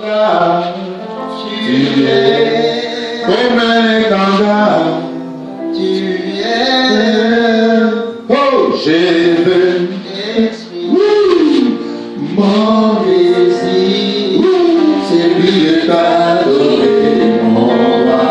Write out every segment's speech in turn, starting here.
Tu es comme un étendard. Tu es. Oh, je veux exprimer mon désir. C'est lui de t'adorer, mon roi.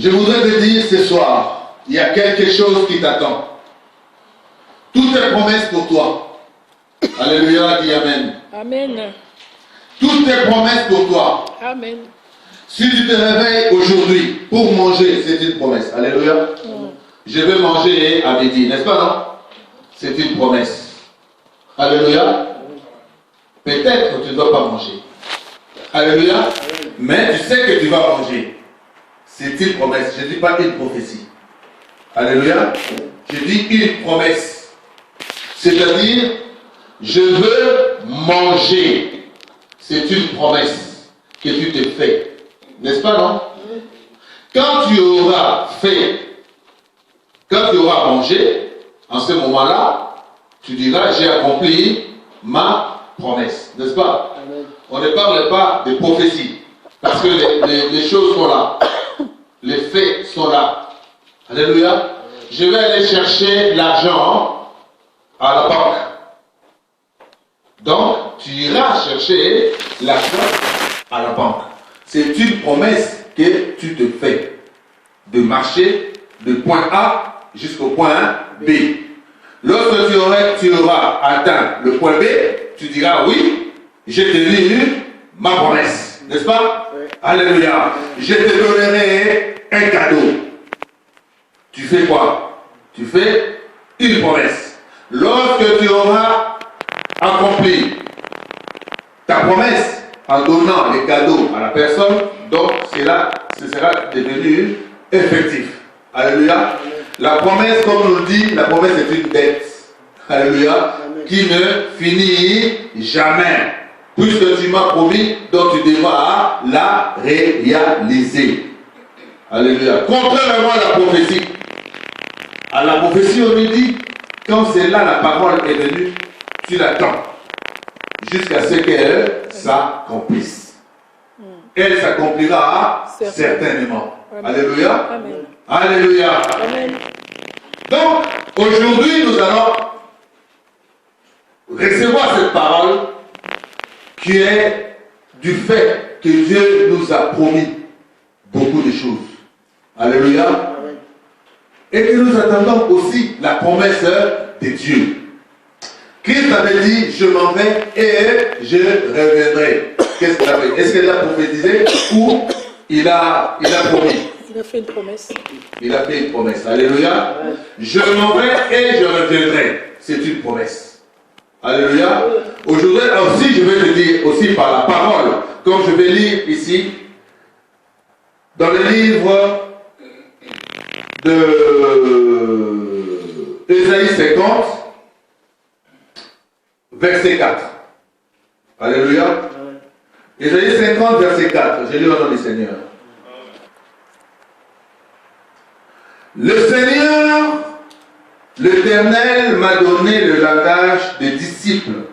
Je voudrais te dire ce soir, il y a quelque chose qui t'attend. Tout est promesse pour toi. Alléluia, dis Amen. Amen. Tout est promesse pour toi. Amen. Si tu te réveilles aujourd'hui pour manger, c'est une promesse. Alléluia. Je vais manger à midi, n'est-ce pas, non? C'est une promesse. Alléluia. Peut-être que tu ne dois pas manger. Alléluia. Mais tu sais que tu vas manger. C'est une promesse. Je ne dis pas une prophétie. Alléluia. Je dis une promesse. C'est-à-dire, je veux manger. C'est une promesse que tu te fais. N'est-ce pas, non? Quand tu auras fait, quand tu auras mangé, en ce moment-là, tu diras, j'ai accompli ma promesse. N'est-ce pas? On ne parle pas de prophétie. Parce que les choses sont là. Les faits sont là. Alléluia. Je vais aller chercher l'argent à la banque. Donc, tu iras chercher l'argent à la banque. C'est une promesse que tu te fais. De marcher de point A jusqu'au point B. Lorsque tu auras atteint le point B, tu diras oui, j'ai tenu ma promesse. N'est-ce pas? Oui. Alléluia. Je te donnerai un cadeau. Tu fais quoi? Tu fais une promesse. Lorsque tu auras accompli ta promesse en donnant les cadeaux à la personne, donc ce sera devenu effectif. Alléluia. La promesse, comme on le dit, la promesse est une dette. Alléluia. Qui ne finit jamais. Puisque tu m'as promis, donc tu devras la réaliser. Alléluia. Contrairement à la prophétie. À la prophétie, on nous dit, quand c'est là la parole est venue, tu l'attends. Jusqu'à ce qu'elle s'accomplisse. Elle s'accomplira certainement. Amen. Alléluia. Amen. Alléluia. Amen. Donc, aujourd'hui, nous allons recevoir cette parole qui est du fait que Dieu nous a promis beaucoup de choses. Alléluia. Amen. Et que nous attendons aussi la promesse de Dieu. Christ avait dit, je m'en vais et je reviendrai. Qu'est-ce qu'il a fait? Est-ce qu'il a prophétisé ou il a promis? Il a fait une promesse. Il a fait une promesse. Alléluia. je m'en vais et je reviendrai. C'est une promesse. Alléluia. Aujourd'hui aussi, je vais te dire aussi par la parole, comme je vais lire ici, dans le livre de Ésaïe 50, verset 4. Alléluia. Ésaïe 50, verset 4. J'ai lu au nom du Seigneur. Le Seigneur, l'Éternel, m'a donné le langage des disciples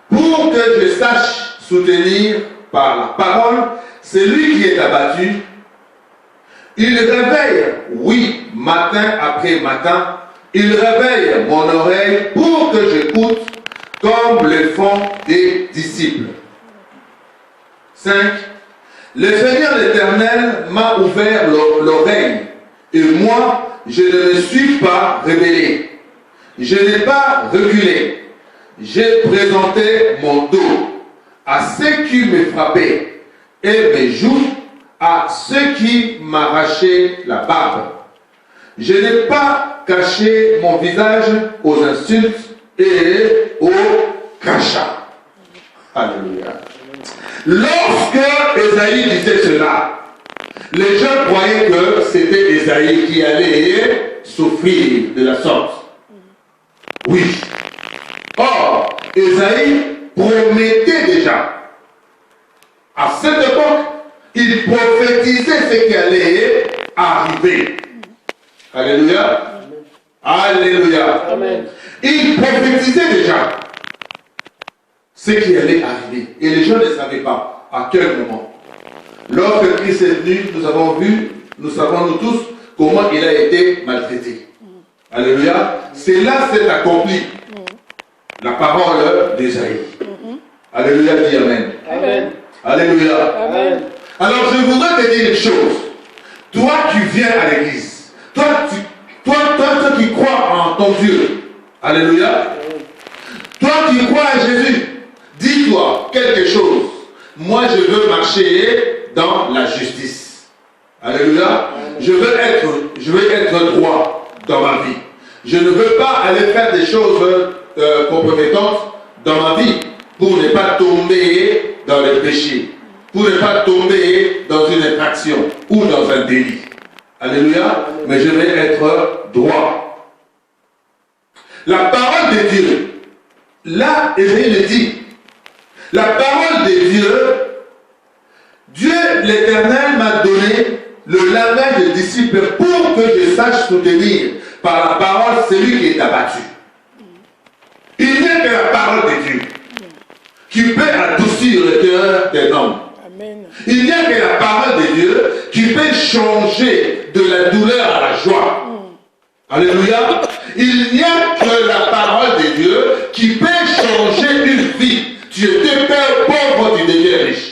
pour que je sache soutenir par la parole celui qui est abattu. Il réveille, oui, matin après matin, il réveille mon oreille pour que j'écoute comme le font des disciples. 5. Le Seigneur l'Éternel m'a ouvert l'oreille et moi, je ne me suis pas rebellé. Je n'ai pas reculé. J'ai présenté mon dos à ceux qui me frappaient et mes joues à ceux qui m'arrachaient la barbe. Je n'ai pas caché mon visage aux insultes et aux crachats. Alléluia. Lorsque Ésaïe disait cela, les gens croyaient que c'était Ésaïe qui allait souffrir de la sorte. Oui. Or, Ésaïe promettait déjà. À cette époque, il prophétisait ce qui allait arriver. Alléluia. Alléluia. Amen. Il prophétisait déjà ce qui allait arriver. Et les gens ne savaient pas à quel moment. Lorsque Christ est venu, nous avons vu, nous savons nous tous, comment il a été maltraité. Alléluia. C'est là s'est accompli la parole d'Ésaïe. Alléluia, dis Amen. Amen. Alléluia. Amen. Alors je voudrais te dire une chose. Toi qui viens à l'église, toi qui crois en ton Dieu, alléluia. Toi qui crois à Jésus, dis-toi quelque chose. Moi je veux marcher dans la justice. Alléluia. Je veux être droit dans ma vie. Je ne veux pas aller faire des choses compromettantes dans ma vie pour ne pas tomber dans le péché, pour ne pas tomber dans une infraction ou dans un délit. Alléluia. Mais je vais être droit. La parole de Dieu, là, Ésaïe le dit, la parole de Dieu l'Éternel m'a donné le langage des disciples pour que je sache soutenir par la parole celui qui est abattu. Il n'y a que la parole de Dieu qui peut adoucir le cœur d'un homme. Amen. Il n'y a que la parole de Dieu qui peut changer de la douleur à la joie. Alléluia. Il n'y a que la parole de Dieu qui peut changer une vie. Tu étais père pauvre, tu deviens riche.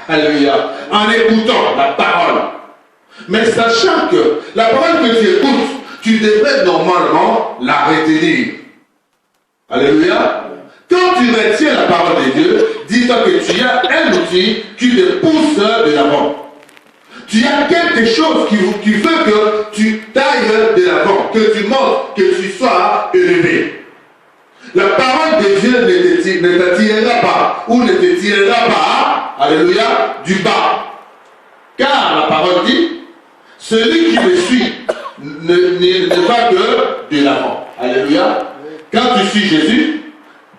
Alléluia. En écoutant la parole. Mais sachant que la parole que tu écoutes, tu devrais normalement la retenir. Alléluia. Quand tu retiens la parole de Dieu, dis-toi que tu as un outil qui te pousse de l'avant. Tu as quelque chose qui veut que tu tailles de l'avant, que tu montes, que tu sois élevé. La parole de Dieu ne t'attirera pas ou ne te tirera pas, alléluia, du bas. Car la parole dit, celui qui me suit ne va que de l'avant. Alléluia. Quand tu suis Jésus,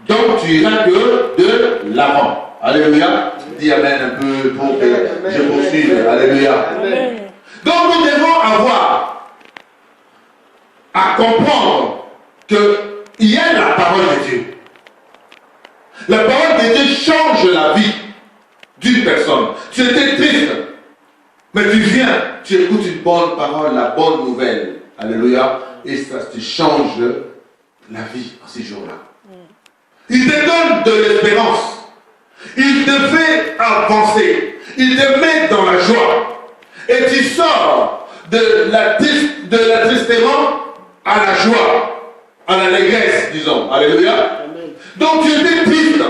donc tu iras que de l'avant. Alléluia. Dis Amen un peu pour que je poursuive. Alléluia. Amen. Donc nous devons avoir à comprendre qu'il y a la parole de Dieu. La parole de Dieu change la vie d'une personne. Tu étais triste, mais tu viens, tu écoutes une bonne parole, la bonne nouvelle. Alléluia. Et ça te change la vie en ces jours-là. Il te donne de l'espérance. Il te fait avancer. Il te met dans la joie. Et tu sors de l'attristement à la joie, à l'allégresse, disons. Alléluia. Amen. Donc tu étais triste,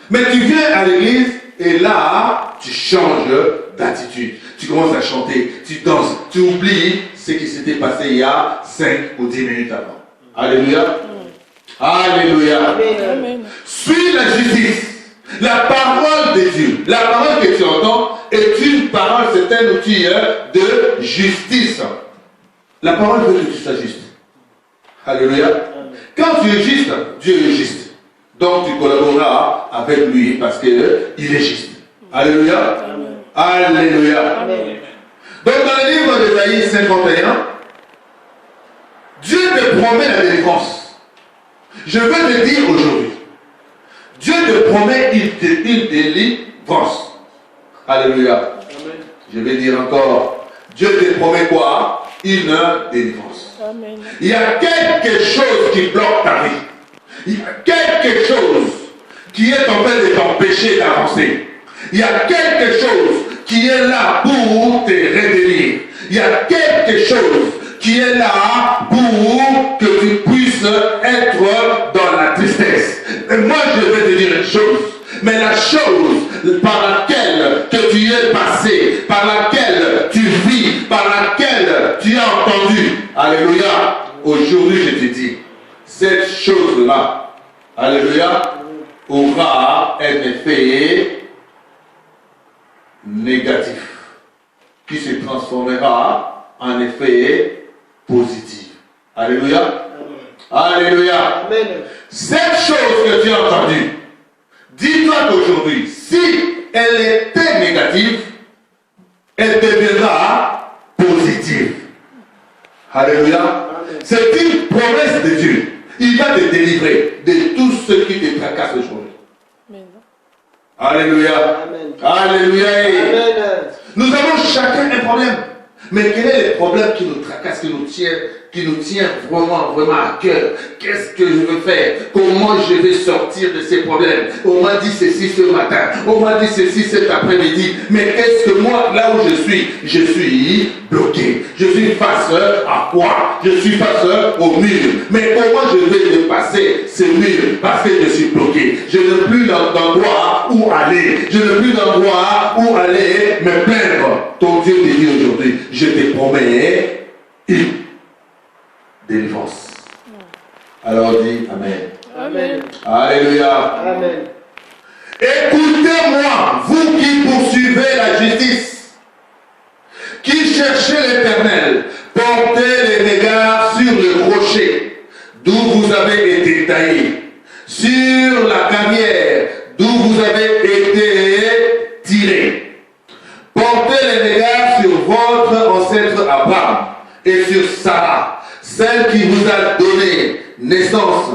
mais tu viens à l'église et là, tu changes d'attitude. Tu commences à chanter, tu danses, tu oublies ce qui s'était passé il y a 5 ou 10 minutes avant. Alléluia. Alléluia. Amen. Suis la justice. La parole de Dieu, la parole que tu entends est une parole, c'est un outil de justice. La parole veut que tu sois juste. Alléluia. Quand tu es juste, Dieu est juste. Donc tu collaboreras avec lui parce qu'il est juste. Alléluia. Alléluia. Amen. Donc dans le livre d'Ésaïe 51, Dieu te promet la délivrance. Je veux te dire aujourd'hui, Dieu te promet une délivrance. Alléluia. Amen. Je vais dire encore, Dieu te promet quoi? Une délivrance. Amen. Il y a quelque chose qui bloque ta vie. Il y a quelque chose qui est en train de t'empêcher d'avancer. Il y a quelque chose qui est là pour te retenir. Il y a quelque chose qui est là pour que tu puisses être dans la tristesse. Et moi, je vais te dire une chose. Mais la chose par laquelle que tu es passé, par laquelle tu vis, par laquelle tu as entendu, alléluia, aujourd'hui je te dis, cette chose-là, alléluia, aura un effet négatif qui se transformera en effet positif. Alléluia. Alléluia. Amen. Cette chose que tu as entendue, dis-toi qu'aujourd'hui, si elle était négative, elle deviendra positive. Alléluia. C'est une promesse de Dieu. Il va te délivrer de tout ce qui te tracasse aujourd'hui. Amen. Alléluia. Amen. Alléluia. Amen. Nous avons chacun un problème. Mais quel est le problème qui nous tracasse, qui nous tient vraiment, vraiment à cœur? Qu'est-ce que je veux faire? Comment je vais sortir de ces problèmes? On m'a dit ceci ce matin, on m'a dit ceci cet après-midi. Mais est-ce que moi, là où je suis bloqué. Je suis face à quoi? Je suis face au mur. Mais comment je vais dépasser ce mur? Parce que je suis bloqué. Je n'ai plus d'endroit où aller. Je n'ai plus d'endroit où aller me plaindre. Ton Dieu te dit aujourd'hui, je te promets une délivrance. Alors dis Amen. Amen. Alléluia. Amen. Écoutez-moi, vous qui poursuivez la justice, qui cherchez l'Éternel, portez les regards sur le rocher d'où vous avez été taillé, sur la carrière d'où vous avez été tiré. Portez les regards sur votre ancêtre Abraham et sur Sarah, celle qui vous a donné naissance.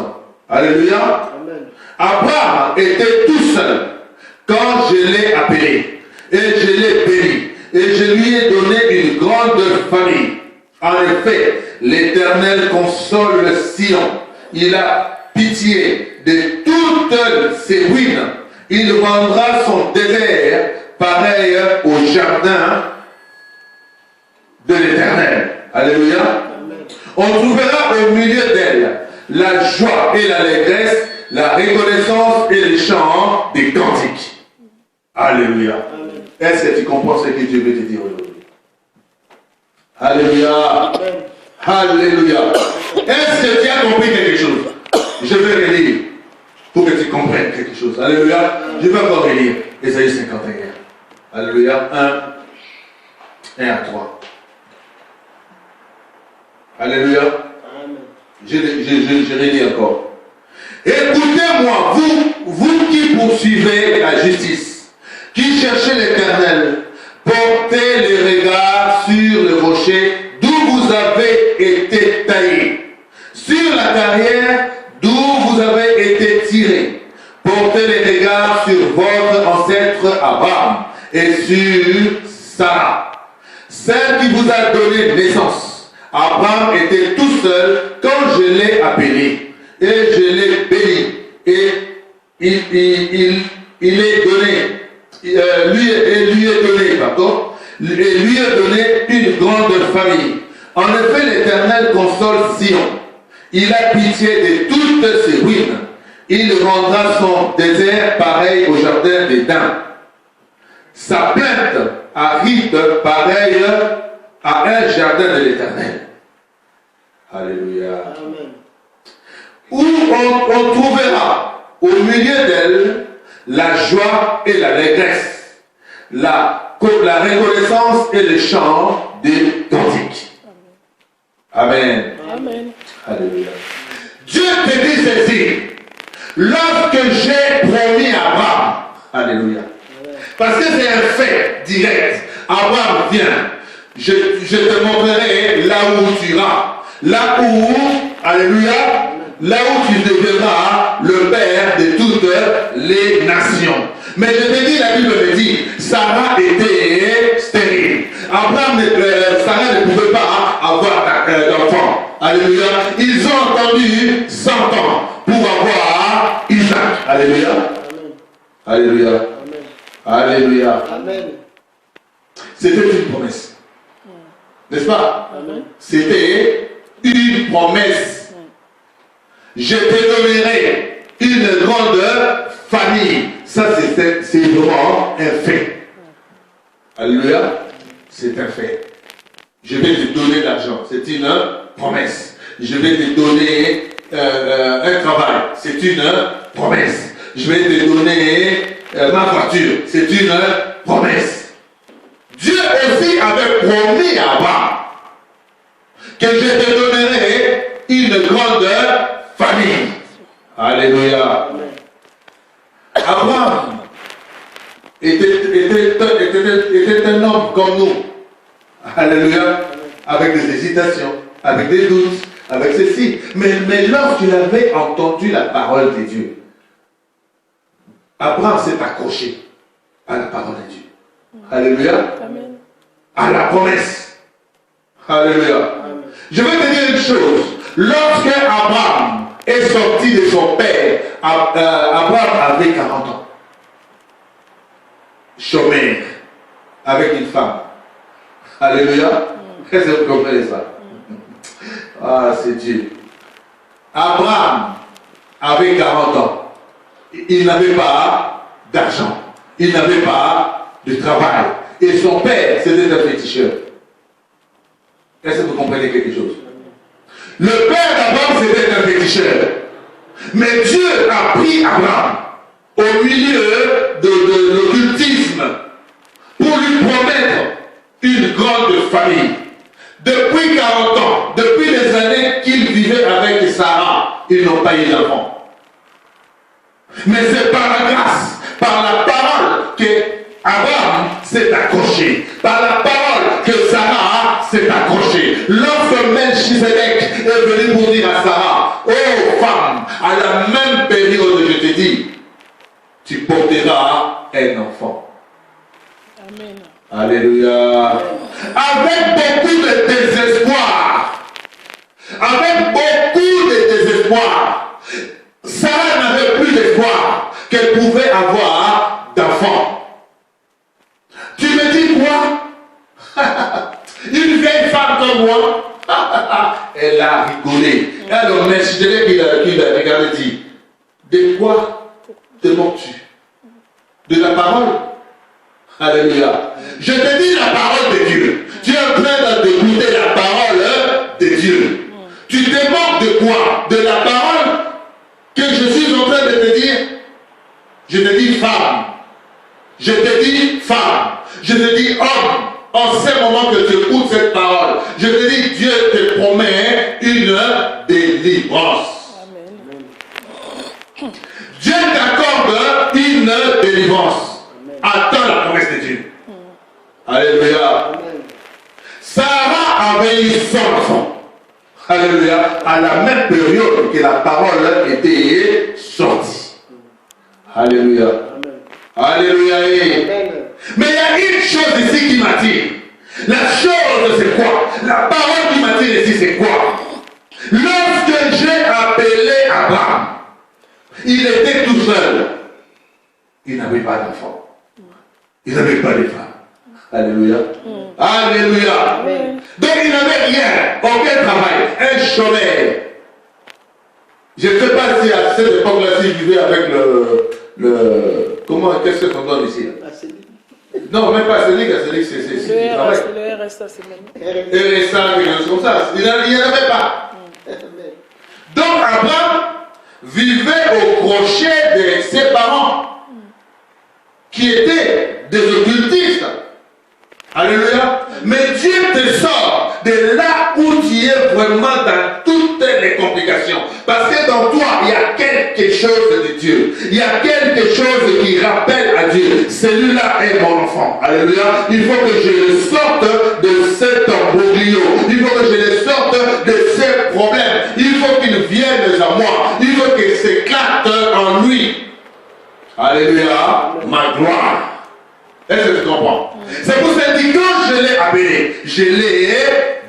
Alléluia. Amen. Abraham était tout seul quand je l'ai appelé et je l'ai béni et je lui ai donné une grande famille. En effet, l'Éternel console le Sion. Il a pitié de toutes ses ruines. Il rendra son désert pareil au jardin de l'Éternel. Alléluia. Amen. On trouvera au milieu d'elle la joie et l'allégresse, la reconnaissance et les chants des cantiques. Alléluia. Amen. Est-ce que tu comprends ce que Dieu veut te dire aujourd'hui? Alléluia. Amen. Alléluia. Est-ce que tu as compris quelque chose? Je vais relire pour que tu comprennes quelque chose. Alléluia. Je vais encore relire Ésaïe 51. Alléluia. 1 à 3. Alléluia. Amen. Je relis encore. Écoutez-moi, vous qui poursuivez la justice, qui cherchez l'Éternel, portez les regards sur le rocher d'où vous avez été taillé, sur la carrière d'où vous avez été tiré. Portez les regards sur votre ancêtre Abraham et sur Sarah, celle qui vous a donné naissance. Abraham était tout seul quand je l'ai appelé et je l'ai béni et il est donné, lui est donné une grande famille. En effet, l'Éternel console Sion. Il a pitié de toutes ses ruines. Il rendra son désert pareil au jardin d'Éden. Sa plainte aride pareil à un jardin de l'Éternel. Alléluia. Amen. Où on trouvera au milieu d'elle la joie et l'allégresse, la reconnaissance et le chant des cantiques. Amen. Amen. Alléluia. Dieu te dit ceci, lorsque j'ai promis à Abraham, alléluia, parce que c'est un fait direct, Abraham, viens, je te montrerai là où tu iras, là où, alléluia, là où tu deviendras le père de toutes les nations. Mais je te dis, la Bible me dit, Sarah était stérile. Abraham, Sarah ne pouvait pas avoir d'enfant. Alléluia. Ils ont attendu 100 ans pour avoir Isaac. Alléluia. Amen. Alléluia. Amen. Alléluia. Amen. C'était une promesse. N'est-ce pas? Amen. C'était une promesse. Je te donnerai une grande famille. Ça, c'est vraiment un fait. Alléluia. C'est un fait. Je vais te donner de l'argent. C'est une promesse. Je vais te donner un travail. C'est une promesse. Je vais te donner ma voiture. C'est une promesse. Dieu aussi avait promis à Abraham que je te donnerai une grande famille. Alléluia. Abraham était un homme comme nous. Alléluia. Avec des hésitations, avec des doutes, avec ceci. Mais lorsqu'il avait entendu la parole de Dieu, Abraham s'est accroché à la parole de Dieu. Alléluia. Amen. À la promesse. Alléluia. Je vais te dire une chose. Lorsque Abraham est sorti de son père, Abraham avait 40 ans. Chômeur, avec une femme. Alléluia. Est-ce que vous comprenez ça? Ah, c'est Dieu. Abraham avait 40 ans. Il n'avait pas d'argent. Il n'avait pas de travail. Et son père, c'était un féticheur. Est-ce que vous comprenez quelque chose? Le père d'Abraham, c'était un féticheur. Mais Dieu a pris Abraham au milieu de l'occultisme pour lui promettre une grande famille. Depuis 40 ans, depuis les années qu'il vivait avec Sarah, ils n'ont pas eu d'enfant. Mais c'est par la grâce, par la parole que Abraham s'est accroché, par la parole que Sarah s'est accrochée. Lorsque Melchisedec est venu pour dire à Sarah, oh femme, à la même période, je te dis, tu porteras un enfant. Amen. Alléluia. Avec beaucoup de désespoir, avec beaucoup de désespoir, Sarah n'avait plus d'espoir qu'elle pouvait avoir d'enfants. Tu me dis quoi? Une vieille femme comme moi? Elle a rigolé. Alors, Melchisedec, qu'il a regardé, dit, de quoi te moques-tu? De la parole? Alléluia. Je te dis la parole de Dieu. Tu es en train d'écouter la parole de Dieu. Tu te moques de quoi? De la parole que je suis en train de te dire. Je te dis femme. Je te dis femme. Je te dis homme. En ce moment que tu écoutes cette parole, je te dis, Dieu te promet une délivrance. Amen. Dieu t'accorde une délivrance. Attends la promesse de Dieu. Alléluia. Sarah avait eu son enfant. Alléluia. À la même période que la parole était sortie. Alléluia. Alléluia. Mais il y a une chose ici qui m'attire. La chose, c'est quoi? La parole qui m'attire ici, c'est quoi? Lorsque j'ai appelé Abraham, il était tout seul. Il n'avait pas d'enfant. Il n'avait pas de femme. Alléluia. Alléluia. Amen. Donc il n'avait rien, aucun travail, un chômeur. Je ne sais pas si à cette époque-là, s'il vivait avec le comment, qu'est-ce qu'on donne ici? Non, même pas Sénégal, c'est du travail. Le RSA, c'est même. RSA, quelque chose comme ça. Il n'y en avait pas. Donc Abraham vivait au crochet de ses parents, qui étaient des occultistes. Alléluia. Mais Dieu te sort de là où tu es vraiment dans toutes les complications. Parce que dans toi, il y a quelque chose de Dieu. Il y a quelque chose qui rappelle à Dieu. Celui-là est mon enfant. Alléluia. Il faut que je le sorte de cet embroglio. Il faut que je le sorte de ces problèmes. Il faut qu'il vienne à moi. Il faut qu'il s'éclate en lui. Alléluia. Ma gloire. Est-ce que tu comprends? C'est pour ça que quand je l'ai appelé, je l'ai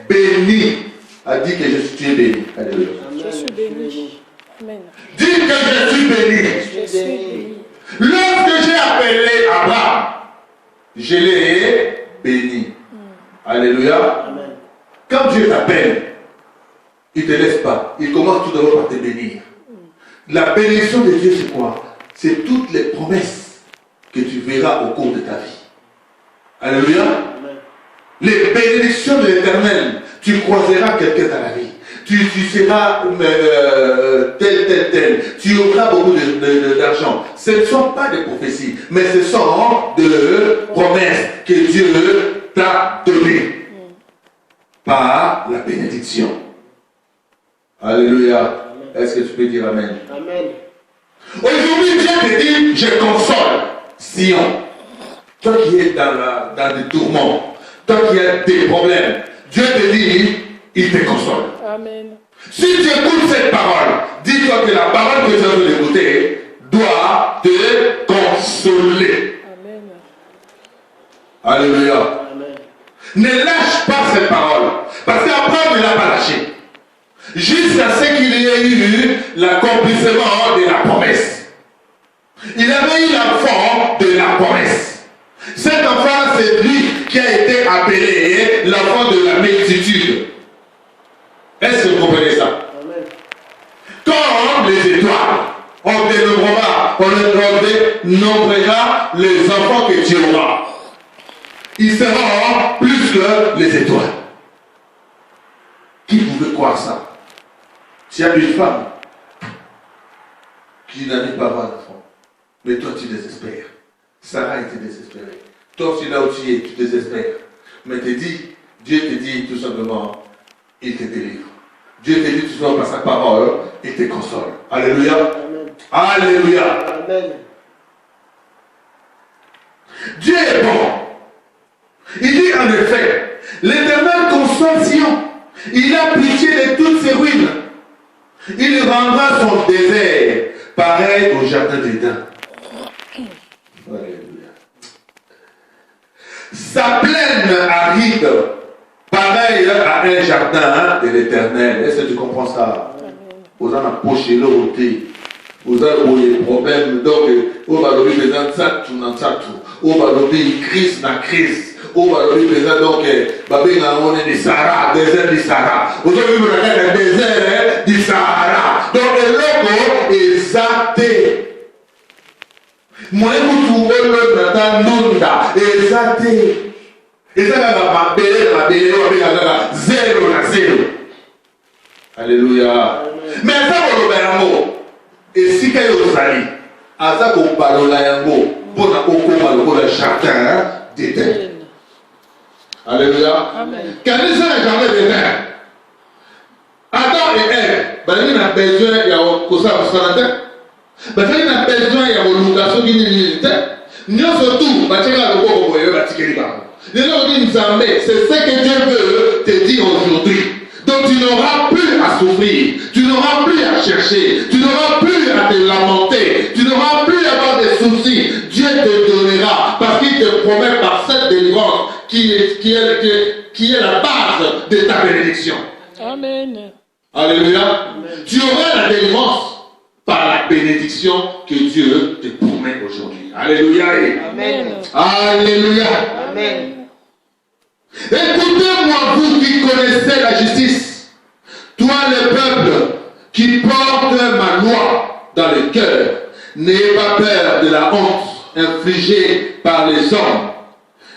béni. A dit que je suis béni. Alléluia. Je suis béni. Amen. Dis que je suis béni. Je suis béni. Lorsque j'ai appelé Abraham, je l'ai béni. Alléluia. Amen. Quand Dieu t'appelle, il ne te laisse pas. Il commence tout d'abord par te bénir. La bénédiction de Dieu, c'est quoi? C'est toutes les promesses que tu verras au cours de ta vie. Alléluia. Amen. Les bénédictions de l'Éternel, tu croiseras quelqu'un dans la vie. Tu seras tel. Tu auras beaucoup d'argent. Ce ne sont pas des prophéties, mais ce sont des promesses que Dieu t'a données par la bénédiction. Alléluia. Est-ce que tu peux dire Amen? Amen. Aujourd'hui, Dieu te dit, je console Sion. Toi qui es dans des tourments, toi qui as des problèmes, Dieu te dit, il te console. Amen. Si tu écoutes cette parole, dis-toi que la parole que tu as d'écouter doit te consoler. Amen. Alléluia. Amen. Ne lâche pas cette parole, parce qu'Abraham ne l'a pas lâché. Jusqu'à ce qu'il y ait eu l'accomplissement de la promesse. Il avait eu l'enfant de la promesse. Cet enfant, c'est lui qui a été appelé l'enfant de la multitude. Est-ce que vous comprenez ça? Amen. Comme les étoiles, on dénombrera les enfants que tu auras. Ils seront plus que les étoiles. Qui pouvait croire ça? Tu as une femme qui n'allait pas avoir d'enfant, mais toi tu désespères. Sarah était désespérée. Toi aussi là où tu es, tu désespères. Mais Dieu te dit tout simplement, il te délivre. Dieu te dit tout simplement par sa parole, il te console. Alléluia. Amen. Alléluia. Amen. Dieu est bon. Il dit en effet, l'Éternel console Sion. Il a pitié de toutes ses ruines. Il rendra son désert pareil au jardin d'Éden. Alléluia. Sa plaine aride, pareil à un jardin de l'Éternel. Est-ce que tu comprends ça? Vous en approchez l'eau, vous avez des problèmes, donc, on va donner des ansatous, on va donner une crise, on va donner des donc, on est du Sahara, désert du Sahara. Vous avez vu le désert du Sahara. Donc, le logo est zaté. Moi, je trouve le Nanda, zaté. Et ça, la belle, zéro. Alléluia. Mais ça, on va le mot. Et si quelqu'un vous allez, à ça qu'on parle là, pour le jardin d'Éden. Alléluia. Amen. Quand ils sont le jardin d'Éden, Adam et Ève, il a besoin, il y a besoin, il y a une location qui est nous surtout, c'est ce que Dieu veut te dire aujourd'hui. Donc tu n'auras plus à souffrir, tu n'auras plus à chercher, tu n'auras plus à te lamenter, tu n'auras plus à avoir des soucis. Dieu te donnera parce qu'il te promet par cette délivrance qui est la base de ta bénédiction. Amen. Alléluia. Amen. Tu auras la délivrance par la bénédiction que Dieu te promet aujourd'hui. Alléluia. Amen. Alléluia. Amen. Écoutez-moi, vous qui connaissez la justice, toi le peuple qui porte ma loi dans le cœur, n'ayez pas peur de la honte infligée par les hommes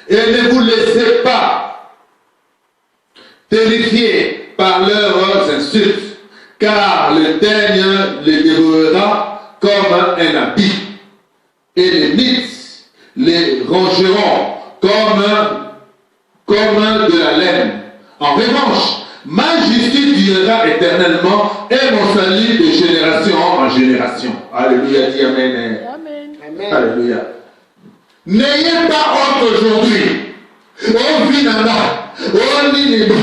Et ne vous laissez pas terrifier par leurs insultes, car le teigne les dévorera comme un habit, et les mythes les rangeront comme de la laine. En revanche, ma justice durera éternellement et mon salut de génération en génération. Alléluia, dis Amen. Amen. Alléluia. N'ayez pas honte aujourd'hui. Oh Vinanda, oh Ninibi,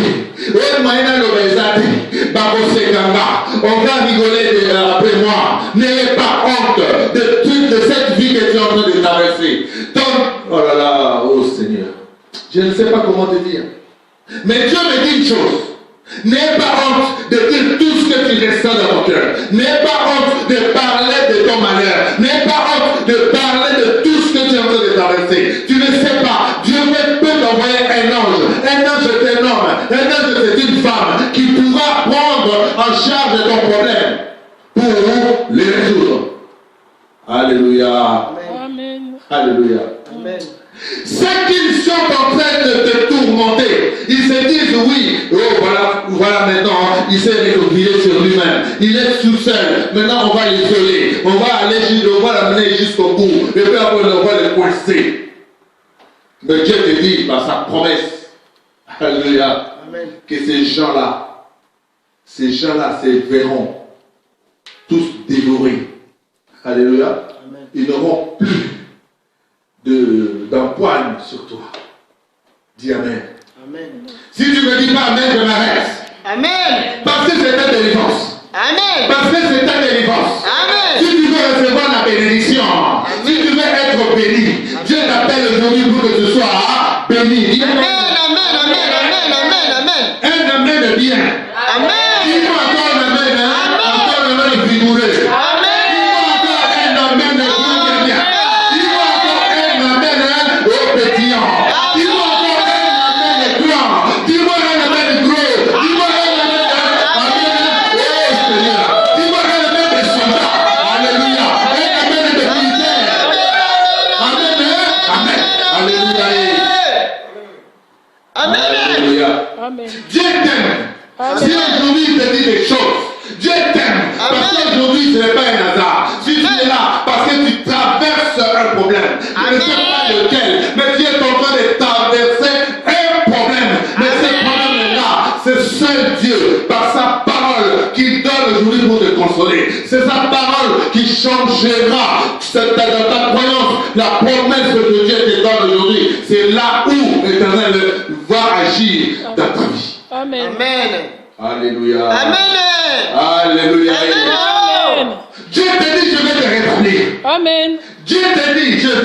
oh Maïna Lobezati, Babosekanga, on va rigoler après moi. N'ayez pas honte de cette vie que tu es en train de traverser. Donc, oh là là, oh Seigneur, je ne sais pas comment te dire. Mais Dieu me dit une chose. N'aie pas honte de dire tout ce que tu ressens dans ton cœur. N'aie pas honte de parler de ton malheur. N'aie pas honte de parler de tout ce que tu es en train de traverser. Tu ne sais pas. Dieu peut t'envoyer un ange. Un ange est un homme. Un ange c'est une femme qui pourra prendre en charge ton problème pour les résoudre. Alléluia. Amen. Alléluia. Amen. Ceux qui sont en train de te tourmenter, ils se disent oui, oh voilà maintenant, il s'est recroquevillé sur lui-même, il est tout seul, maintenant on va l'isoler, on va l'amener jusqu'au bout, et puis après on va le coincer. Mais Dieu te dit par sa promesse, alléluia, que ces gens-là se verront tous dévorés. Alléluia. Ils n'auront plus d'empoigne sur toi. Dis Amen. Amen. Si tu ne dis pas Amen, je m'arrête. Amen. Parce que c'est ta délivrance. Amen. Parce que c'est ta délivrance. Amen. Si tu veux recevoir la bénédiction, si tu veux être béni, Dieu t'appelle aujourd'hui pour que tu sois béni. Dis Amen. Amen. Amen. Amen. Amen. Un amen bien. Amen. Dis-moi encore un amen. Encore un amen vigoureux. Amen. Dis-moi encore un amen bien. Dis-moi encore un amen au pétillant. Dis-moi encore un amen grand. Dis-moi un amen gros. Dis-moi un amen. Oh Seigneur. Dis-moi un amen de soldat. Alléluia. Un amen de militaire. Amen. Amen. Alléluia. Alléluia. Amen. Dieu t'aime. Si aujourd'hui il te dit des choses, Dieu t'aime. Parce qu'aujourd'hui ce n'est pas un hasard. Si tu es là, parce que tu traverses un problème, je ne sais pas lequel, mais Dieu est en train de traverser un problème. Mais ce problème-là, c'est seul Dieu, par sa parole, qui donne aujourd'hui pour te consoler. C'est sa parole qui changera dans ta croyance. La promesse que Dieu te donne aujourd'hui, c'est là où l'Éternel va agir dans ta vie. Amen. Alléluia. Amen. Alléluia. Amen. Dieu te dit, je vais te rétablir. Amen. Dieu te dit, je vais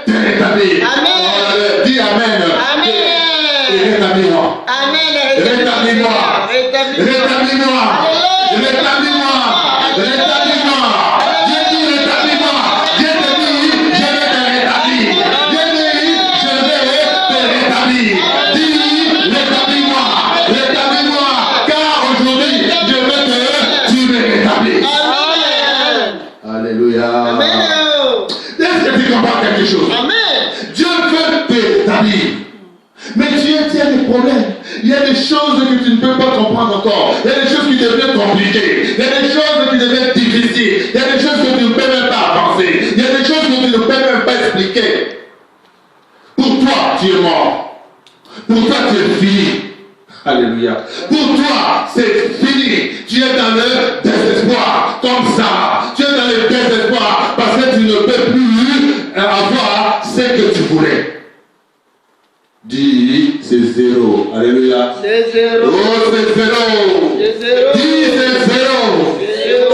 te rétablir. Amen. Dis Amen. Amen. Et rétablis-moi. Amen. Rétablis-moi. Rétablis-moi. Rétablis-moi. Rétablis-moi. Dieu dit, rétablis-moi. Dieu te dit, je vais te rétablir. Dieu dit, je vais te rétablir. Dis, rétablis-moi. Rétablis-moi. Car aujourd'hui, je veux que tu me rétablisses. Alléluia. Est-ce que tu comprends quelque chose? Dieu veut te rétablir. Mais tu as des problèmes. Il y a des choses que tu ne peux pas comprendre encore. Il y a des choses qui deviennent compliquées. Il y a des choses qui deviennent difficiles. Il y a des choses que tu ne peux même pas avancer. Il y a des choses que tu ne peux même pas expliquer. Pour toi, tu es mort. Pour toi, tu es fini. Alléluia. Pour toi, c'est fini. Tu es dans le désespoir. Comme ça. Tu es dans le désespoir parce que tu ne peux plus avoir ce que tu voulais. Dis, c'est zéro. Alléluia. C'est zéro. Oh, c'est zéro. C'est zéro. Dis, c'est zéro.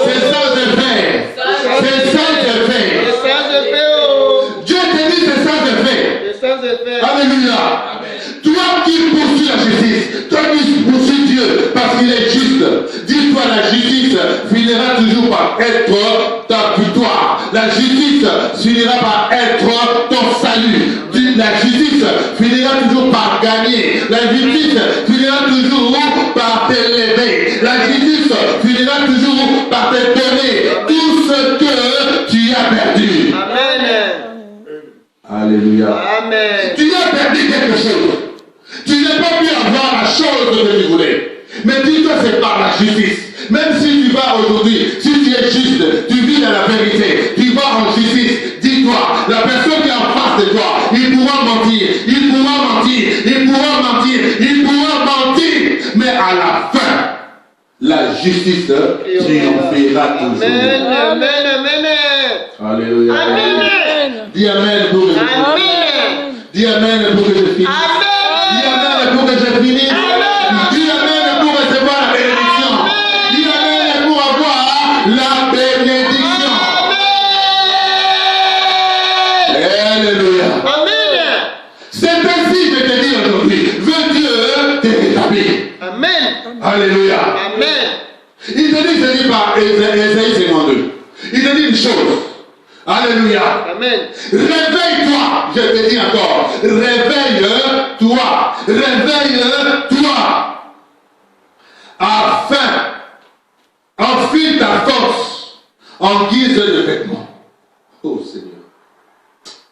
C'est sans effet. C'est sans effet. Dieu te dit c'est sans effet. Alléluia. Toi qui poursuis la justice, toi qui poursuis Dieu parce qu'il est juste, dis-toi la justice finira toujours par être ta victoire. La justice finira par être ton salut. La justice finira toujours par gagner. La justice finira toujours par t'élever. La justice finira toujours par te donner tout ce que tu as perdu. Amen. Alléluia. Amen. Tu as perdu vas aujourd'hui, si tu es juste, tu vis dans la vérité, tu vas en justice, dis-toi, la personne qui est en face de toi, il pourra mentir, il pourra mentir, il pourra mentir, il pourra mentir, mais à la fin, la justice triomphera toujours. Amen, amen, amen. Alléluia. Amen. Dis Amen pour que je finisse. Amen. Dis Amen pour que je finisse. Amen. Dis Amen pour que je finisse. Amen. Dis Amen pour recevoir la bénédiction. Dis Amen pour avoir la bénédiction. Alléluia. Amen. C'est ainsi que je te dis aujourd'hui. Veux Dieu te rétablir. Amen. Alléluia. Amen. Il te dit, je dis par Ésaïe 52. Il te dit une chose. Alléluia. Amen. Réveille-toi. Je te dis encore. Réveille-toi. Réveille-toi. Afin, enfile ta force en guise de vêtements. Oh Seigneur.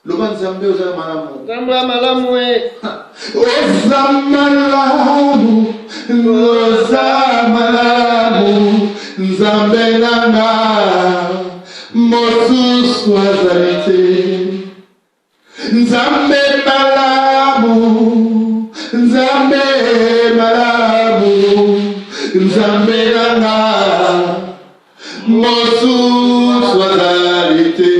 Loban Zambé oza malamu. Zambra malamu e. Oza malamu. Oza malamu. Nzambe nanga. Mosusu azalite. Nzambe malamu. Nzambe malamu. Nzambe nanga. Mosusu azalite.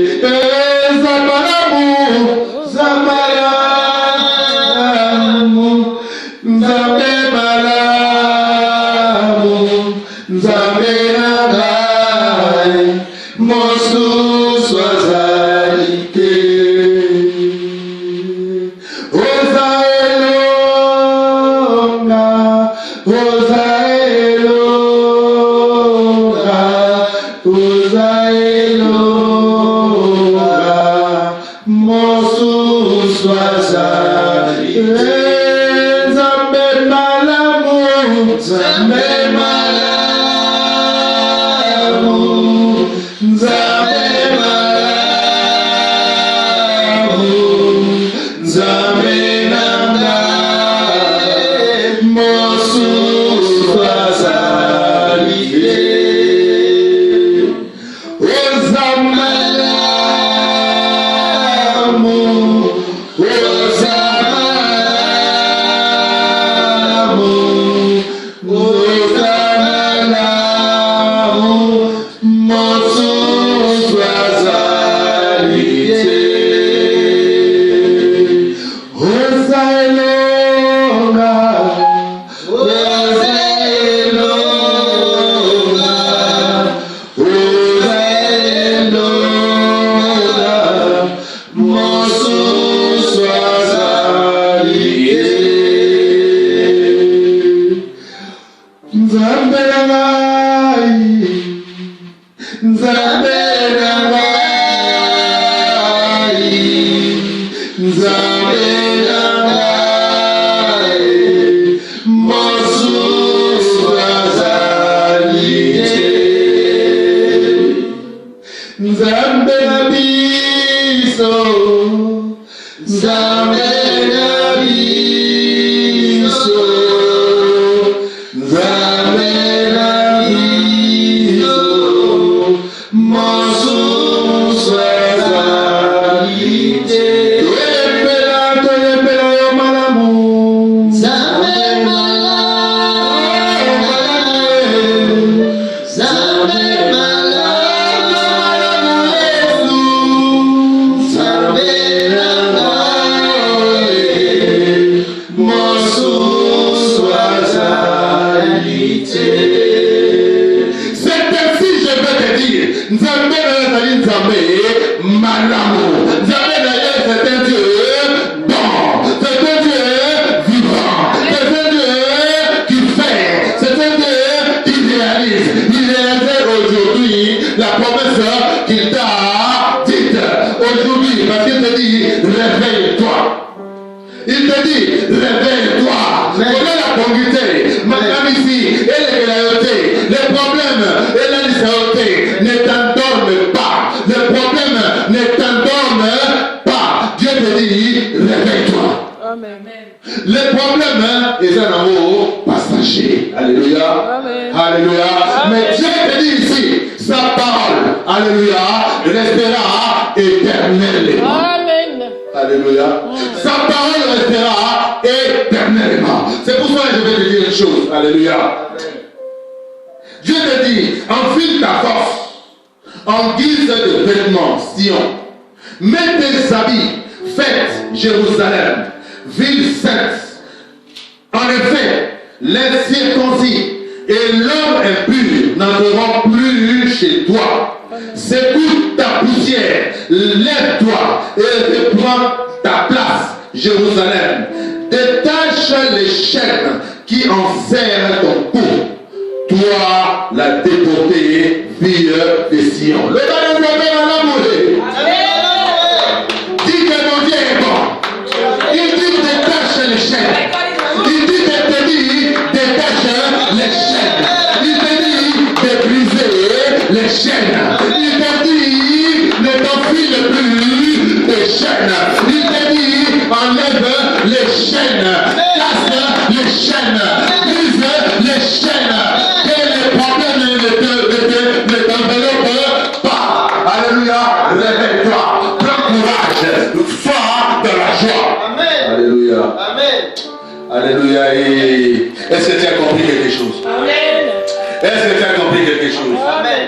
Les problèmes, ils sont en haut passager. Alléluia. Alléluia. Mais Dieu te dit dit ici, sa parole, alléluia, restera éternellement. Amen. Alléluia. Sa parole restera éternellement. C'est pour ça que je vais te dire une chose. Alléluia. Dieu te dit, enfile ta force en guise de vêtements, Sion. Mets tes habits, faites Jérusalem, ville sainte. En effet, les circoncis et l'homme impur n'entreront plus chez toi. Secoue ta poussière, lève-toi et reprends ta place, Jérusalem. Détache les chaînes qui enserrent ton cou. Toi, la déportée, fille de Sion. Le Seigneur nous appelle à l'amour. Dis que mon Dieu est bon. Il dit détache les chaînes. Il dit te dit détache les chaînes. Il te dit de briser les chaînes. Il te dit ne t'enfile plus les chaînes. Il te dit enlève les chaînes. Casse les chaînes. Brise les chaînes. Que les problèmes ne t'enveloppent pas. Alléluia. Réveille-toi. Prends courage. Sois de la joie. Amen. Alléluia. Amen. Alléluia. Et est-ce que tu as compris quelque chose? Amen. Est-ce que tu as compris quelque chose? Amen.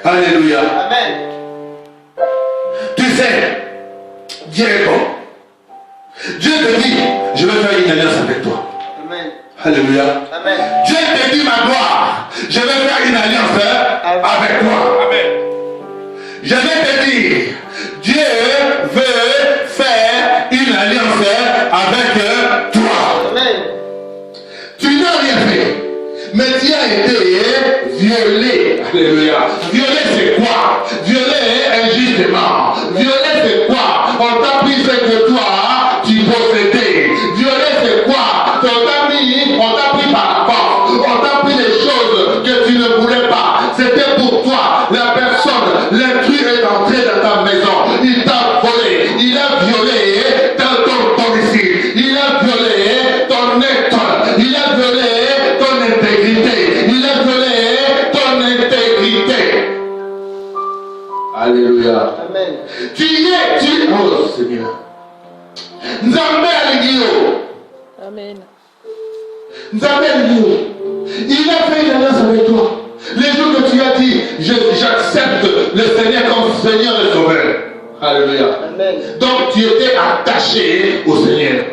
Alléluia. Amen. Tu sais, Dieu est bon. Dieu te dit, je vais faire une alliance avec toi. Amen. Alléluia. Amen. Dieu te dit, ma gloire, je vais faire une alliance avec toi. Amen. Je vais te dire, Dieu veut faire une alliance avec toi. Amen. Tu n'as rien fait, mais tu as été violé. Alléluia. Violé, c'est quoi? Violé injustement. Violé, c'est quoi? On t'a pris ce que toi, tu possédais. Violé, c'est quoi? On t'a pris par la force. On t'a pris des choses que tu ne voulais pas. C'était pour toi. La personne, l'intrus est entré dans ta maison. Il t'a volé. Il a violé ton domicile. Il a violé ton être. Il a violé ton intégrité. Il a violé ton intégrité. Alléluia. Amen. Tu es. Oh Seigneur. Nzambe aligio. Amen. Nzambe aligio. Il a fait une alliance avec toi. Les jours que tu as dit, j'accepte le Seigneur comme Seigneur et Sauveur. Alléluia. Amen. Donc tu étais attaché au Seigneur.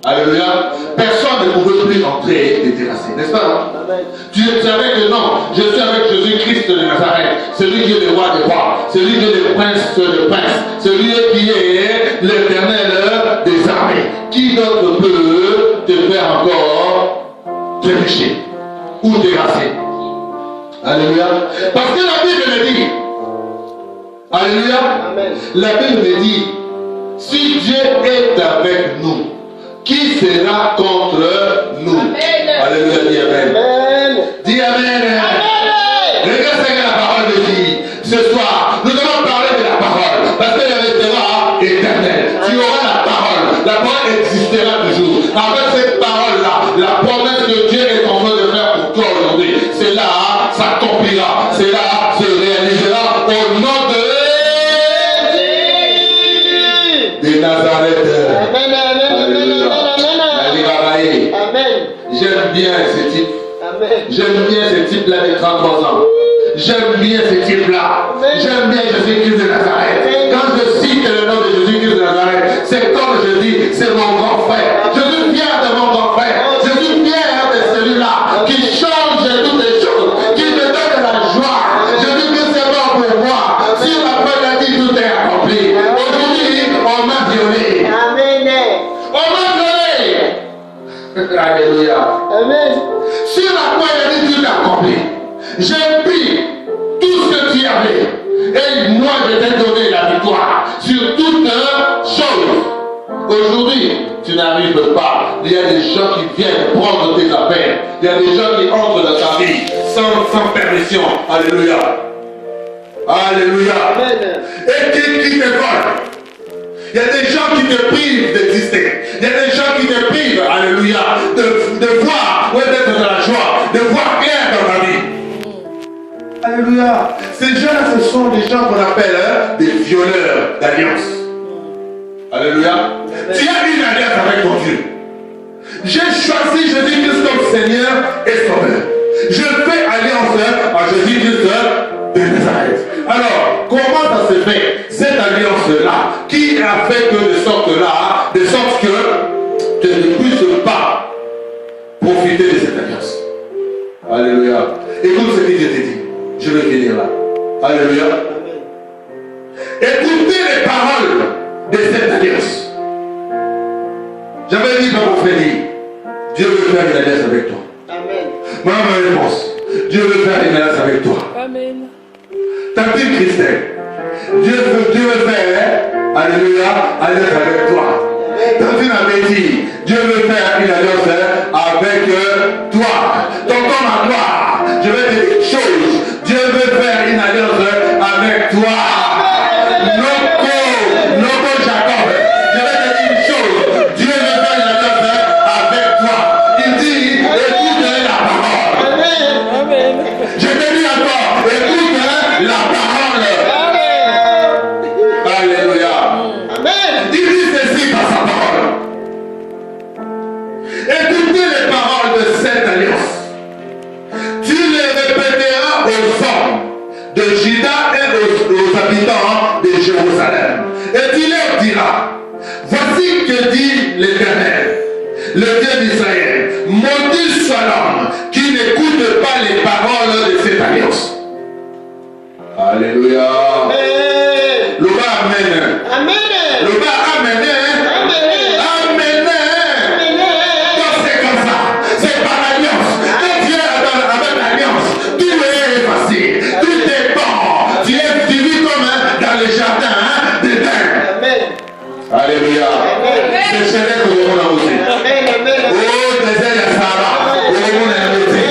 Alléluia. Personne ne pouvait plus entrer et te terrasser, n'est-ce pas? Amen. Tu savais que non, je suis avec Jésus-Christ de Nazareth, celui qui est le roi des rois, celui qui est le prince de princes, celui qui est l'éternel des armées. Qui d'autre peut te faire encore trébucher ou terrasser? Alléluia. Parce que la Bible me dit, alléluia, Amen. la Bible me dit, si Dieu est avec nous, qui sera contre nous? Amen. Alléluia, dis Amen. Amen. Dis Amen. Regarde ce que la parole me dit. Ce soir, nous allons parler de la parole, parce qu'elle restera éternelle. Tu auras la parole existera toujours. Avec cette parole-là, la promesse que Dieu est en train de faire pour toi aujourd'hui, c'est là, s'accomplira, c'est là, se réalisera au nom de Nazareth. Amen. Alléluia. Amen. Amen. J'aime bien ce type. Amen. J'aime bien ce type-là de 33 ans. J'aime bien ce type-là. J'aime bien Jésus-Christ de Nazareth. Quand je cite le nom de Jésus-Christ de Nazareth, c'est comme je dis, c'est mon grand frère. Je suis fier de mon grand frère. Je suis fier de celui-là qui change toutes les choses, qui me donne la joie. Je dis que c'est bon pour moi. Si la première dit tout est accompli. Aujourd'hui, on m'a violé. Amen. On m'a violé. Alléluia. Amen. Sur la croix, il a dit tout est accompli. J'ai pris tout ce que tu avais. Et moi, je t'ai donné la victoire sur toute chose. Aujourd'hui, tu n'arrives pas. Il y a des gens qui viennent prendre tes affaires. Il y a des gens qui entrent dans ta vie sans permission. Alléluia. Alléluia. Amen. Et qui te volent. Il y a des gens qui te privent d'exister. Il y a des gens qui te privent, alléluia, de voir, ouais, d'être dans la joie, de voir clair dans ta vie. Alléluia. Ces gens-là, ce sont des gens qu'on appelle des violeurs d'alliance. Alléluia. Tu as une alliance avec ton Dieu. J'ai choisi Jésus-Christ comme Seigneur et Sauveur. Je fais alliance à Jésus-Christ de Nazareth. Alors, comment ça se fait, cette alliance-là, qui a fait que de sorte que tu ne puisses pas profiter de cette alliance? Alléluia. Écoute ce que Dieu te dit. Je vais finir là. Alléluia. Écoutez les paroles de cette alliance. J'avais dit dans mon frère, Dieu veut faire une alliance avec toi. Amen. Ma réponse, Dieu veut faire une alliance avec toi. Amen. Tantine Christelle, Dieu veut faire, alléluia, alliance avec toi. Tantine Abedi, Dieu veut faire une alliance avec toi. Tonton Magloire, je vais te dire une chose, Dieu veut faire une alliance avec toi. Loco Jacob, je vais te dire une chose, Dieu veut faire une alliance avec toi. Il dit, écoute la parole. Amen. Je te dis encore, écoute la parole. Alléluia. Amen. Il dit ceci dans sa parole. Écoutez les paroles de cette alliance. Tu les répéteras aux hommes de Juda et aux habitants de Jérusalem. Et tu leur diras, voici que dit l'Éternel, le Dieu d'Israël, maudit soit l'homme qui n'écoute pas les paroles de cette alliance. Alléluia. Amen. Le bas amen. Amen. Le bas amen. Amen. Amen. Donc c'est comme ça. C'est par l'alliance. Quand tu es avec l'alliance, tout est effacé. Tout est bon. Tu vis comme dans le jardin d'Éden. Amen. Alléluia. C'est chez pour le monde à aussi. Amen. Amen. Oh, désert de Sarah. Oh, le monde à aussi.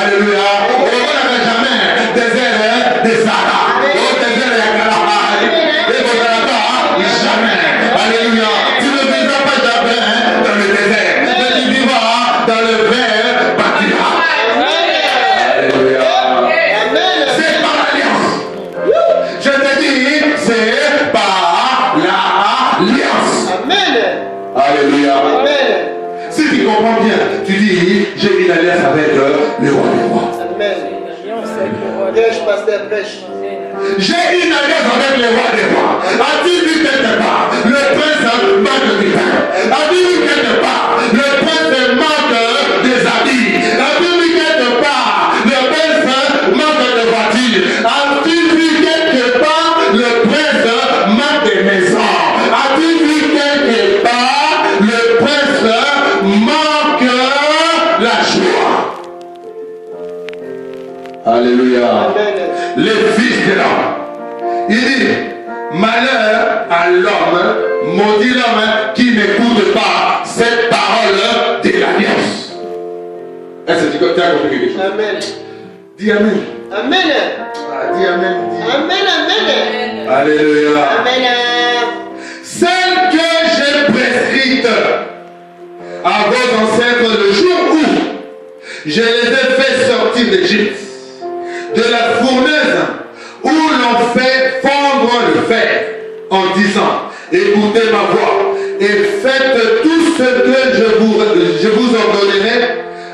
Alléluia. Oh, on n'avait jamais désert de Sarah. Oh, désert de Kalahari. Et vous n'avez pas jamais. Alléluia. Tu ne vivras pas jamais dans le désert. Mais tu vivras dans le vert pâturage. Alléluia. Amen. C'est par l'alliance. Je te dis, c'est par l'alliance. Amen. Alléluia. Amen. Si tu comprends bien, tu dis, j'ai une alliance avec le roi des rois. Amen. Alliance avec le roi. Prêche, pasteur, prêche. J'ai une alliance avec le roi des rois. As-tu vu quelque part le prince manque du pain? As-tu vu quelque part le prince manque des habits? As-tu vu quelque part le prince manque de voiture? As-tu vu quelque part le prince manque de maison? As-tu vu quelque part le prince manque la joie? Alléluia. Amen. Les fils de l'homme. Il dit, malheur à l'homme, maudit l'homme qui n'écoute pas cette parole de l'alliance. Est-ce que tu as compris quelque chose? Amen. Dis Amen. Amen. Ah, dis Amen. Dis. Amen. Amen. Alléluia. Amen. Celle que j'ai prescrite à vos ancêtres le jour où je les ai fait sortir d'Égypte, de la fournaise où l'on fait fondre le fer, en disant, écoutez ma voix et faites tout ce que je vous ordonnerai,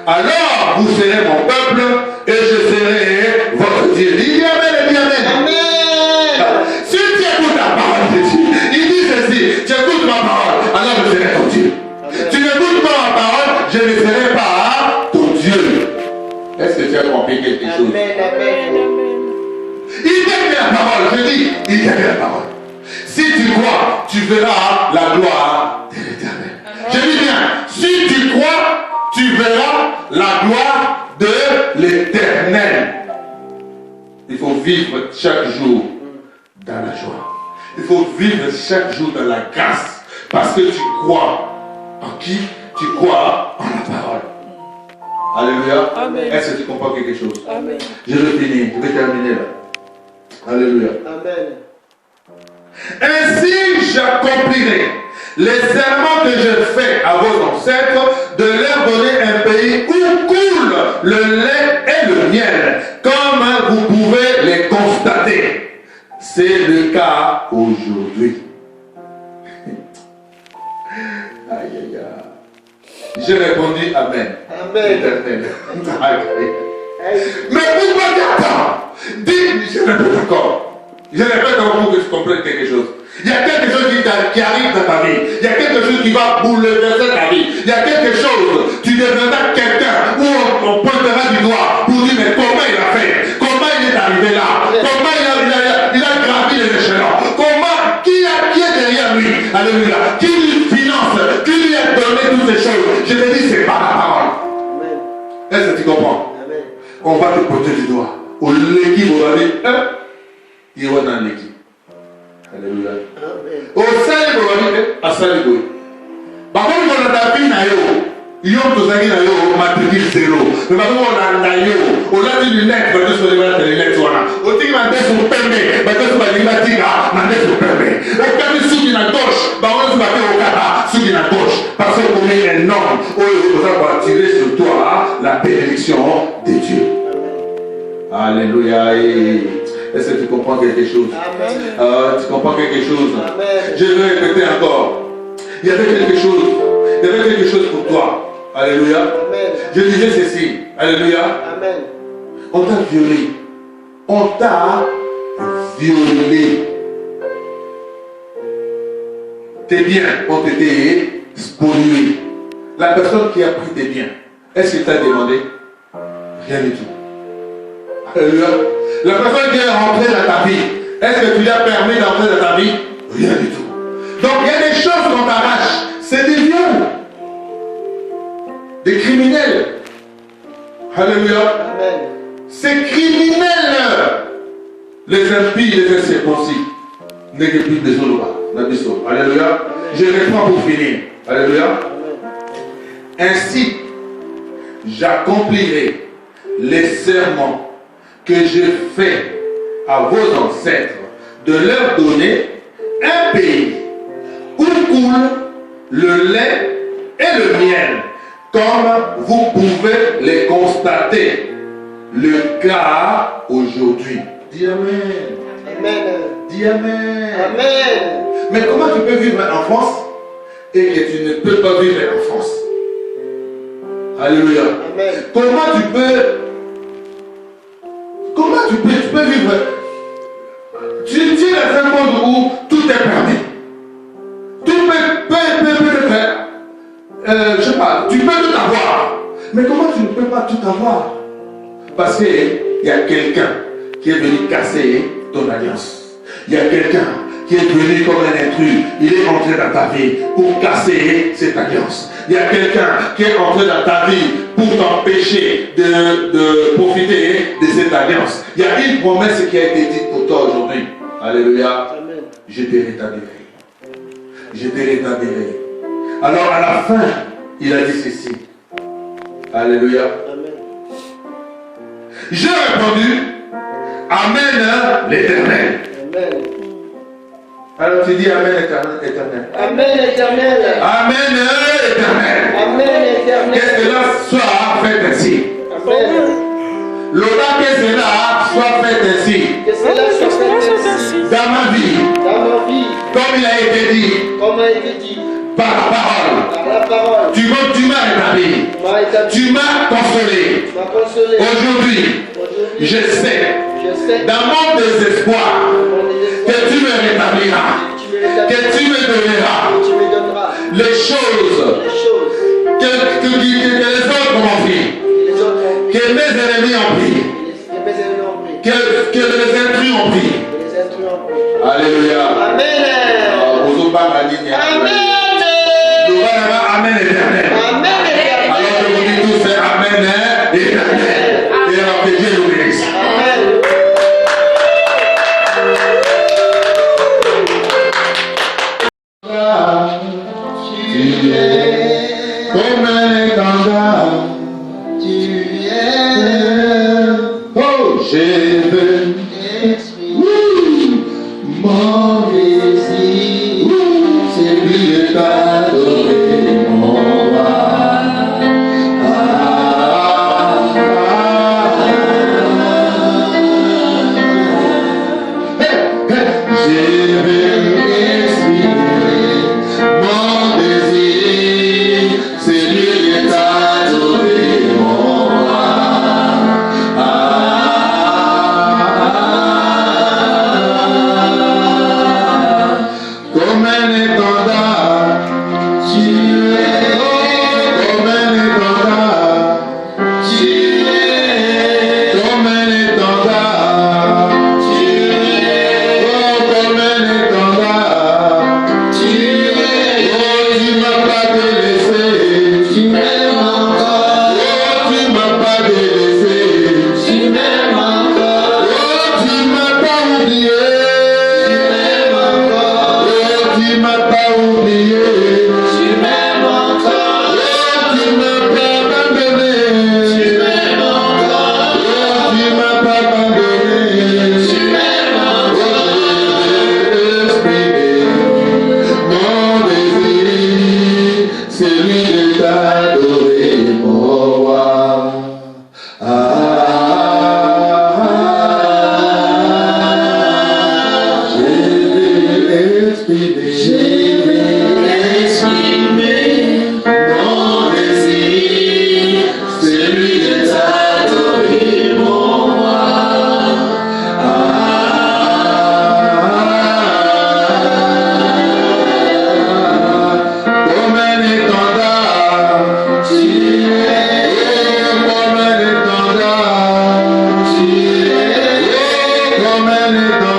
alors vous serez mon peuple et je serai votre Dieu. Dis Amen et dis Amen. Amen. Si tu écoutes la parole de Dieu, il dit ceci, tu écoutes ma parole, alors je serai ton Dieu. Tu n'écoutes pas ma parole, je ne serai pas ton Dieu. Est-ce que tu as compris quelque chose? Amen. Amen. Il t'aime la parole, je dis, il t'aime la parole. Si tu crois, tu verras la gloire de l'Éternel. Je dis bien, si tu crois, tu verras la gloire de l'Éternel. Il faut vivre chaque jour dans la joie. Il faut vivre chaque jour dans la grâce. Parce que tu crois en qui? Tu crois en la parole. Alléluia. Amen. Est-ce que tu comprends quelque chose? Amen. Je vais finir, je vais terminer là. Alléluia. Amen. Ainsi j'accomplirai les serments que je fais à vos ancêtres de leur donner un pays où coule le lait et le miel, comme vous pouvez les constater. C'est le cas aujourd'hui. Aïe, aïe, aïe. J'ai répondu Amen. Amen. Éternel. Mais pourquoi tu attends? Dis, je répète encore. Je répète encore pour que tu comprennes quelque chose. Il y a quelque chose qui arrive dans ta vie. Il y a quelque chose qui va bouleverser ta vie. Il y a quelque chose, tu deviendras quelqu'un où on pointera du doigt pour dire mais comment il a fait? Comment il est arrivé là? Comment il a gravi les échelons? Comment, qui est derrière lui? Alléluia. Qui lui finance? Qui lui a donné toutes ces choses? Je te dis, c'est pas la parole. Est-ce que tu comprends? Amen. On va te pointer du doigt. Au l'équipe, on va dire, il va dans l'équipe. Alléluia. Amen. Au sein de l'Église, à Saligoui. Par contre, on a tapé Nayo. Ils ont tous dit Nayo, matricule zéro. Mais par contre, on a Nayo. On a dit lunettes, mais tous les lunettes, on a. On dit qu'il m'a dit sur permis, mais tous les lunettes, m'a dit sur permis. On permet sous qui n'a gauche, bah on se battait au kata, sous qui n'a gauche. Parce qu'on est un homme. On va tirer sur toi la bénédiction de Dieu. Alléluia. Est-ce que tu comprends quelque chose? Amen. Tu comprends quelque chose? Amen. Je vais répéter encore. Il y avait quelque chose. Il y avait quelque chose pour toi. Alléluia. Amen. Je disais ceci. Alléluia. Amen. On t'a violé. On t'a violé. Tes biens ont été spoliés. La personne qui a pris tes biens, est-ce qu'il t'a demandé? Rien du tout. Alléluia. La personne qui est rentrée dans ta vie, est-ce que tu lui as permis d'entrer dans ta vie? Rien du tout. Donc il y a des choses qu'on t'arrache. C'est des viols. Des criminels. Alléluia. Amen. Ces criminels, les impies, les incirconcis, n'est que plus des autres. Alléluia. Je reprends pour finir. Alléluia. Ainsi, j'accomplirai les serments que j'ai fait à vos ancêtres de leur donner un pays où coule le lait et le miel, comme vous pouvez les constater. Le cas aujourd'hui. Dis Amen. Amen. Dis Amen. Amen. Mais comment tu peux vivre en France et que tu ne peux pas vivre en France? Alléluia. Amen. Comment tu peux vivre? Tu es dans un monde où tout est permis. Tout peut te faire. Je sais pas, tu peux tout avoir. Mais comment tu ne peux pas tout avoir? Parce qu'il y a quelqu'un qui est venu casser ton alliance. Il y a quelqu'un qui est venu comme un intrus. Il est entré dans ta vie pour casser cette alliance. Il y a quelqu'un qui est entré dans ta vie pour t'empêcher de profiter de cette alliance. Il y a une promesse qui a été dite pour toi aujourd'hui. Alléluia. Amen. Je te rétablirai. Je te rétablirai. Alors à la fin, il a dit ceci. Alléluia. Amen. J'ai répondu, Amen l'Éternel. Amen. Alors tu dis Amen éternel. Amen éternel. Amen éternel. Amen éternel. Que cela soit fait ainsi. Amen. L'audace que cela soit fait ainsi. Que cela soit fait ainsi. Dans ma vie, Dans ma vie, comme il a été dit, comme a été dit, par la parole. par la parole, Tu m'as rétabli. m'a établi, Tu m'as consolé. m'a consolé. Aujourd'hui, Aujourd'hui, je sais, je sais, dans mon désespoir, mon désespoir, que tu me rétabliras. tu me rétablis, Que tu me donneras tu me donneras les choses les choses que les autres m'ont pris, que les autres ont pris, que mes ennemis ont pris, que mes ennemis ont pris, que les intrus ont pris. que les intrus ont pris. Alléluia. Amen. Amen. Amen. Amen éternel. Amen éternel. Alors je vous dis tous, c'est Amen éternel. Et alors que Dieu nous bénisse. Amen. Tu es comme un étendard. Tu es Oh, je veux mon désir, c'est lui de t'adorer, mon ne donne